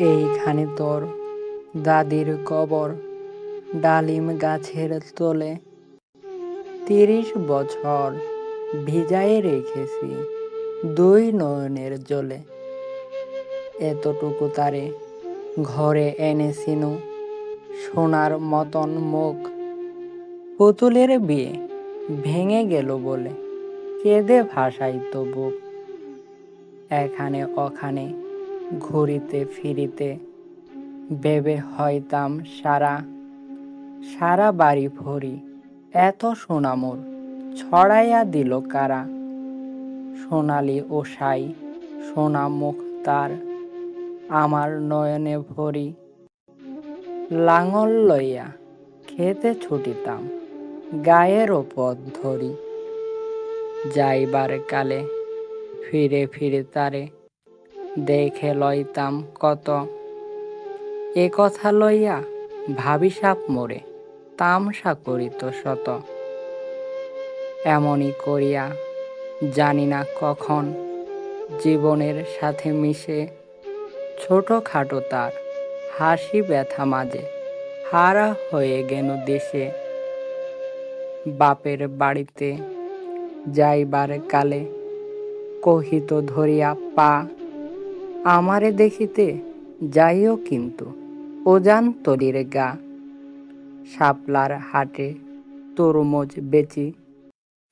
এইখানে তোর দাদির কবর, ডালিম গাছের তলে ৩০ বছর ভিজায়ে রেখেছি ২ নয়নের জলে। এতটুকু তারে ঘরে এনেছিনু সোনার মতন মুখ, পুতুলের বিয়ে ভেঙে গেল বলে কেঁদে ভাসাইত বুক। এখানে ওখানে ঘুরিতে ফিরিতে ভেবে হইতাম সারা সারা বাড়ি ভরি এত সোনা মোর ছড়াইয়া দিল কারা। সোনালি ওসাই সোনা মুখ তার আমার নয়নে ভরি, লাঙল লইয়া খেতে ছুটিতাম গায়ের পথ ধরি। যাইবার কালে ফিরে ফিরে তারে দেখে লইতাম কত, এ কথা লইয়া ভাবিসাপ মোরে তামসা করিত শত। এমনি করিয়া জানি না কখন জীবনের সাথে মিশে ছোটখাটো তার হাসি ব্যথা মাঝে হারা হয়ে গেল দেশে। বাপের বাড়িতে যাইবার কালে কহিত ধরিয়া পা, আমারে দেখিতে যাইও কিন্তু ওজান তলির গা। শাপলার হাটে তরমুজ বেচি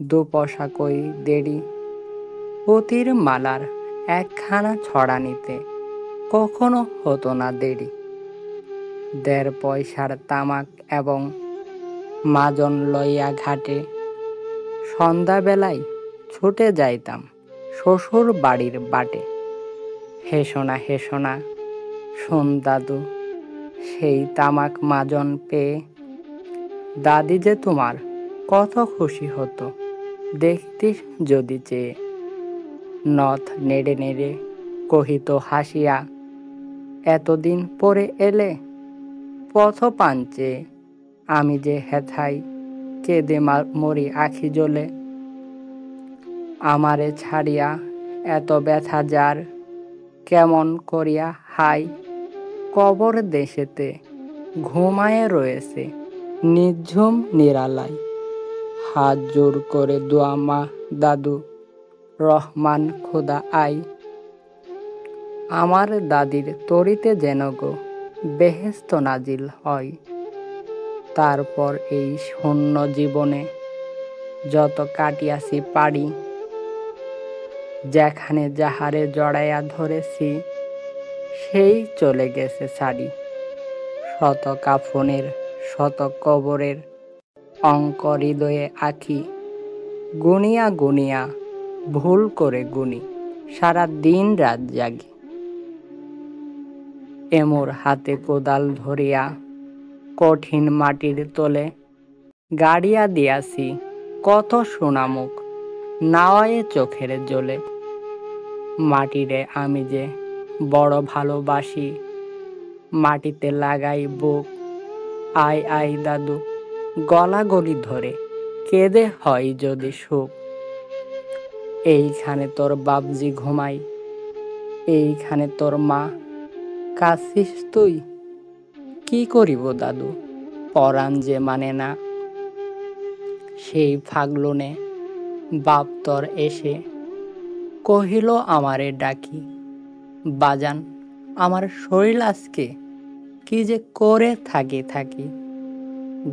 ২ পয়সা কই দেড়ি, পতির মালার একখানা ছড়া নিতে কখনো হতো না দেরি। ১.৫ পয়সার তামাক এবং মাজন লইয়া ঘাটে সন্ধ্যাবেলায় ছুটে যাইতাম শ্বশুর বাড়ির বাটে। হেসোনা হেসোনা শোন দাদু, সেই তামাক মাজন পেয়ে দাদি যে তোমার কত খুশি হতো দেখতিস যদি চেয়ে। নথ নেড়ে নেড়ে কহিত হাসিয়া, এতদিন পরে এলে পথ পান চেয়ে, আমি যে হেথায় কেঁদে মরি আখি জ্বলে। আমারে ছাড়িয়া এত ব্যথা যার, কেমন করিয়া হাই কবর দেশেতে ঘুমায়ে রয়েছে নিঝুম নিরালায়। হাত জোর করে দোয়া মা দাদু, রহমান খোদা আই, আমার দাদির তরিতে যেন গো বেহেশত নাজিল হয়। তারপর এই শূন্য জীবনে যত কাটিয়াছি পাড়ি, যেখানে যাহারে জড়াইয়া ধরেছি সেই চলে গেছে ছাড়ি। শত কাফনের শত কবরের অঙ্ক হৃদয়ে আঁকি, গুনিয়া গুনিয়া ভুল করে গুনি সারা দিন রাত জাগি। এমোর হাতে কোদাল ধরিয়া কঠিন মাটির তলে গাড়িয়া দিয়াছি কত সোনামুখ নাওয়ায়ে চোখের জলে। মাটিরে আমি যে বড় ভালোবাসি, মাটিতে লাগাই বুক। আয় আয় দাদু, গলাগলি ধরে কেঁদে হয় যদি সুখ। এইখানে তোর বাপজি ঘুমাই, এইখানে তোর মা, কাঁদছিস তুই? কি করিব দাদু, পরাণ যে মানে না। সেই ফাগলুনে বাপ তোর এসে কহিল আমারে ডাকি, বাজান আমার শরীর আজকে কি যে করে থাকি থাকি।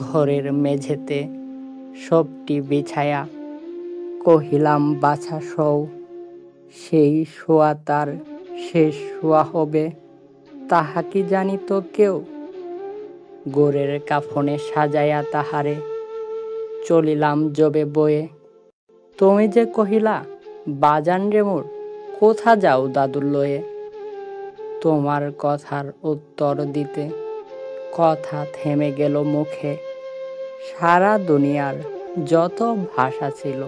ঘরের মেঝেতে সবটি বিছায়া কহিলাম বাছা শোও, সেই শোয়া তার শেষ শোয়া হবে তাহা কি জানিত কেউ। গোরের কাফনে সাজাইয়া তাহারে চলিলাম জবে বয়ে। তুমি যে কহিলা বাজান রে মোর, কোথা যাও দাদু লয়ে। তোমার কথার উত্তর দিতে কথা থেমে গেল মুখে। সারা দুনিয়ার যত ভাষা ছিল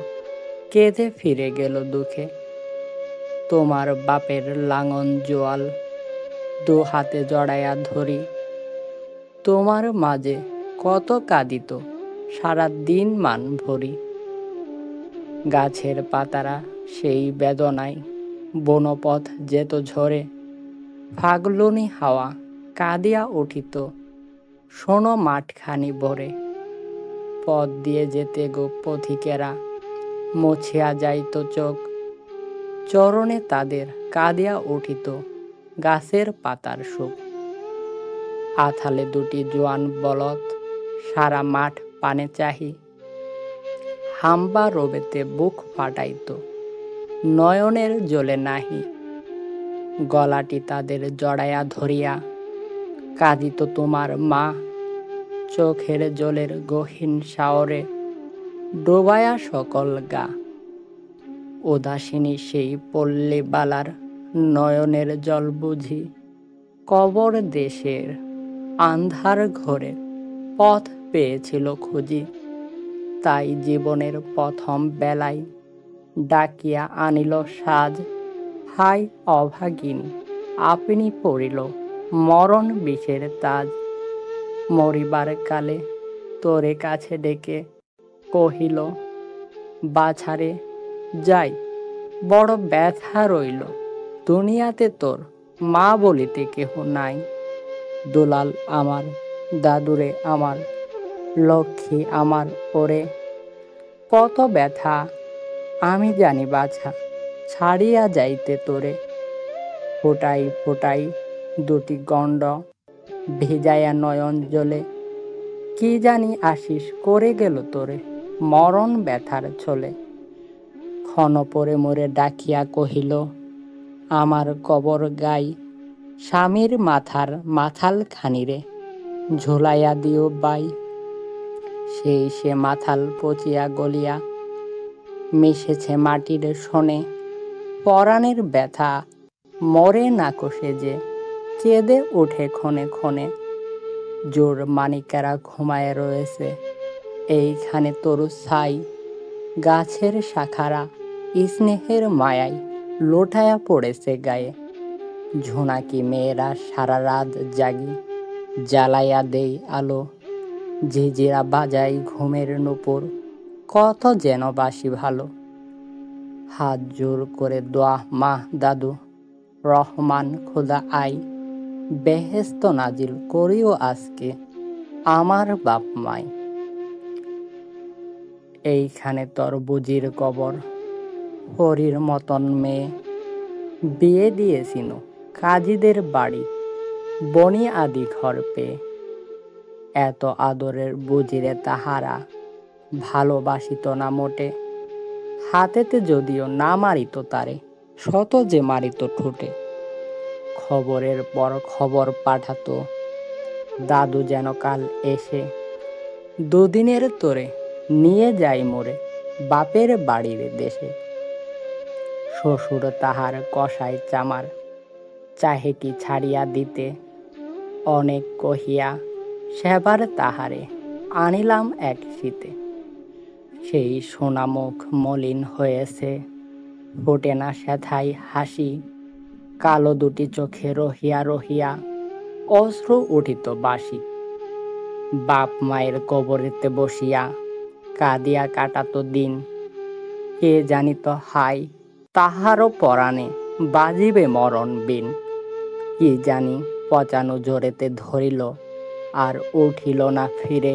কেঁদে ফিরে গেল দুঃখে। তোমার বাপের লাঙল জোয়াল ২ হাতে জড়াইয়া ধরি, তোমার মাঝে কত কাঁদিত সারা দিন মান ভরি। গাছের পাতারা সেই বেদনায় বনপথ যেত ঝরে, ফাগলুনি হাওয়া কাঁদিয়া উঠিত শোনো মাঠখানি ভরে। পথ দিয়ে যেতে গো পথিকেরা মুছিয়া যাইত চোখ, চরণে তাদের কাঁদিয়া উঠিত গাছের পাতার শোক। আথালে দুটি জোয়ান বলদ সারা মাঠ পানে চাহি, হাম্বা রবেতে বুক ফাটাইত নয়নের জলে নাহি। গলাটি তাদের জড়াইয়া ধরিয়া কাঁদিত তোমার মা, চোখের জলের গহীন শাওরে ডোবায়া সকল গা। উদাসিনী সেই পল্লী বালার নয়নের জল বুঝি কবর দেশের আন্ধার ঘরে পথ পেয়েছিল খুঁজি। তাই জীবনের প্রথম বেলায় ডাকিয়া আনিল সাজ, হাই অভাগিনী আপনি পড়িল মরণ বিষের তাজ। মরিবার কালে তোরে কাছে ডেকে কহিল, বাছারে যাই বড় ব্যথা রইল, দুনিয়াতে তোর মা বলিতে কেহ নাই। দুলাল আমার, দাদুরে আমার, লক্ষ্মী আমার ওরে, কত ব্যথা আমি জানি বাছা ছাড়িয়া যাইতে তোরে। ফোটাই ফোটাই দুটি গণ্ড ভিজাইয়া নয়ন জলে, কি জানি আশিস করে গেল তোরে মরণ ব্যথার ছলে। ক্ষণ পরে মোরে ডাকিয়া কহিল, আমার কবর গাই স্বামীর মাথার মাথাল খানিরে ঝোলাইয়া দিও বাই। সেই সে মাথাল পচিয়া গলিয়া মিশেছে মাটির শোনে, পরাণের ব্যথা মরে না কোষে যে কেঁদে ওঠে ক্ষণে ক্ষণে। জোর মানিকেরা ঘুমায় রয়েছে এইখানে তরু ছাই, গাছের শাখারা স্নেহের মায়ায় লোটায়া পড়েছে গায়ে। ঝোনাকি মেয়েরা সারা রাত জাগি জ্বালাইয়া দেই আলো, ঝিঝিরা বাজাই ঘুমের নূপুর কত যেন বাসি ভালো। হাত জোর করে দোয়া মা দাদু, রহমান খোদা আই, বেহেস্ত নাজিল করিও আজকে আমার বাপ মাই। এইখানে তোর বুজির কবর, হরির মতন মেয়ে বিয়ে দিয়েছিল কাজীদের বাড়ি বনি আদি ঘর পেয়ে। এত আদরের বুজিরে তাহারা ভালোবাসিত না মোটে, হাতেতে যদিও না মারিত তারে শত যে মারিত ঠোঁটে। খবরের পর খবর পাঠাতো দাদু যেন কাল এসে, দুদিনের তোরে নিয়ে যাই মোরে বাপের বাড়ির দেশে। শ্বশুর তাহার কষাই চামার চাহিটি ছাড়িয়া দিতে, অনেক কহিয়া সেবার তাহারে আনিলাম এক শীতে। সেই সোনামুখ মলিন হয়েছে, ফোটে না সেথায় হাসি, কালো দুটি চোখে রহিয়া রহিয়া অশ্রু উঠিত বাসি। বাপ মায়ের কবরেতে বসিয়া কাঁদিয়া কাটাত দিন, কে জানিত হাই তাহারও পরাণে বাজিবে মরণ বিন। কি জানি পচানো জোরেতে ধরিল আর উঠিল না ফিরে,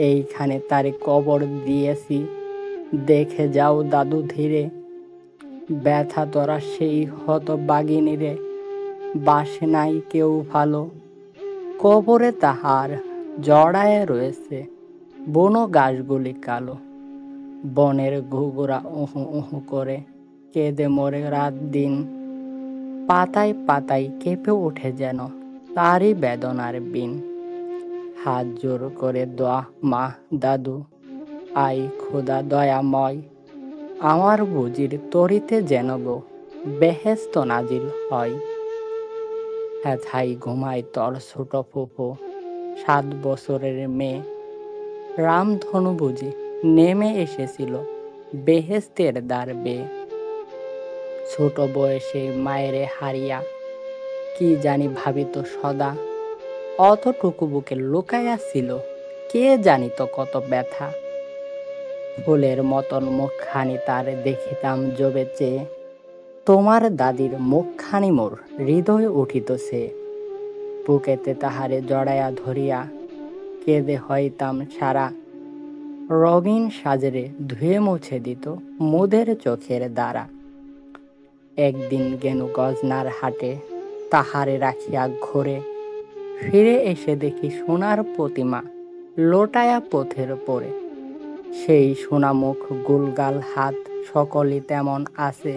এইখানে তারে কবর দিয়েছি দেখে যাও দাদু ধীরে। ব্যথা তোরা সেই হত বাগিনীরে বাসে নাই কেউ ভালো, কবরে তাহার জড়ায় রয়েছে বন গাছগুলি কালো। বনের ঘুঘুরা উহু উহু করে কেঁদে মরে রাত দিন, পাতায় পাতায় কেঁপে ওঠে যেন তারই বেদনার বিন। হাত জোর করে দোয়া মা দাদু, আই খোদা দয়াময়, আমার বুজির তরিতে যেন গো বেহেস্ত নাজিল হয়। হেথাই ঘুমায় তোর ছোট ফুফু 7 বছরের মেয়ে, রামধনু বুঝি নেমে এসেছিল বেহেস্তের দ্বার বেয়ে। ছোট বয়সে মায়েরে হারিয়া কি জানি ভাবিত সদা, অতটুকু বুকে লুকাইয়া ছিল কে জানিত কত ব্যথা। ফুলের মতন মুখখানি তার দেখিতাম জবে চেয়ে, তোমার দাদির মুখখানি মোর হৃদয়ে উঠিতেছে, বুকেতে তাহারে জড়াইয়া ধরিয়া কেঁদে হইতাম সারা। রঙিন সাজরে ধুয়ে মুছে দিত মুদের চোখের দ্বারা। একদিন গেনু গজনার হাটে, তাহারে রাখিয়া ঘরে, ফিরে এসে দেখি সোনার প্রতিমা লোটায়া পথের পরে। সেই সোনামুখ গুলগাল হাত সকলই তেমন আছে,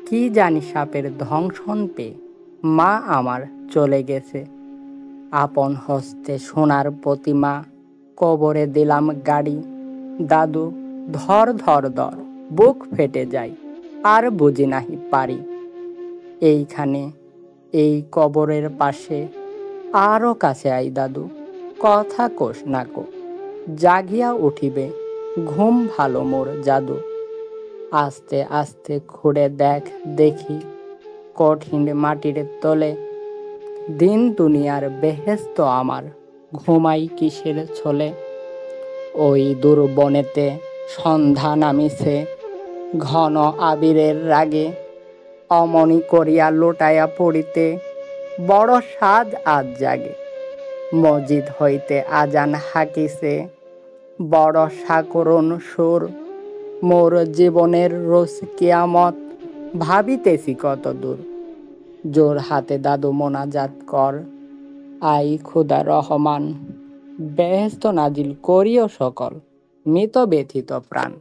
কি জানি সাপের দংশন পেয়ে মা আমার চলে গেছে। আপন হস্তে সোনার প্রতিমা কবরে দিলাম গাড়ি। দাদু ধর ধর ধর, বুক ফেটে যায়, আর বুঝি নাহি পারি। এইখানে এই কবরের পাশে আরো কাছে আই দাদু, কথা কোষ না কো, জাগিয়া উঠিবে ঘুম ভালো মোর জাদু। আস্তে আস্তে খুঁড়ে দেখি কঠিন মাটির তলে, দিন দুনিয়ার বেহেস্ত আমার ঘুমাই কিসের ছলে। ওই দূর বনেতে সন্ধ্যা নামিছে, ঘন আবিরের রাগে, অমনি করিয়া লোটায়া পড়িতে বড় সাজ আজ জাগে। মসজিদ হইতে আজান হাকিছে, বড় সাকরুণ সুর, মোর জীবনের রোজ কিয়ামত ভাবিতেছি কত দূর। জোর হাতে দাদু মোনাজাত কর, আই খুদা রহমান, বেহেস্ত নাজিল করিও সকল মৃত ব্যথিত প্রাণ।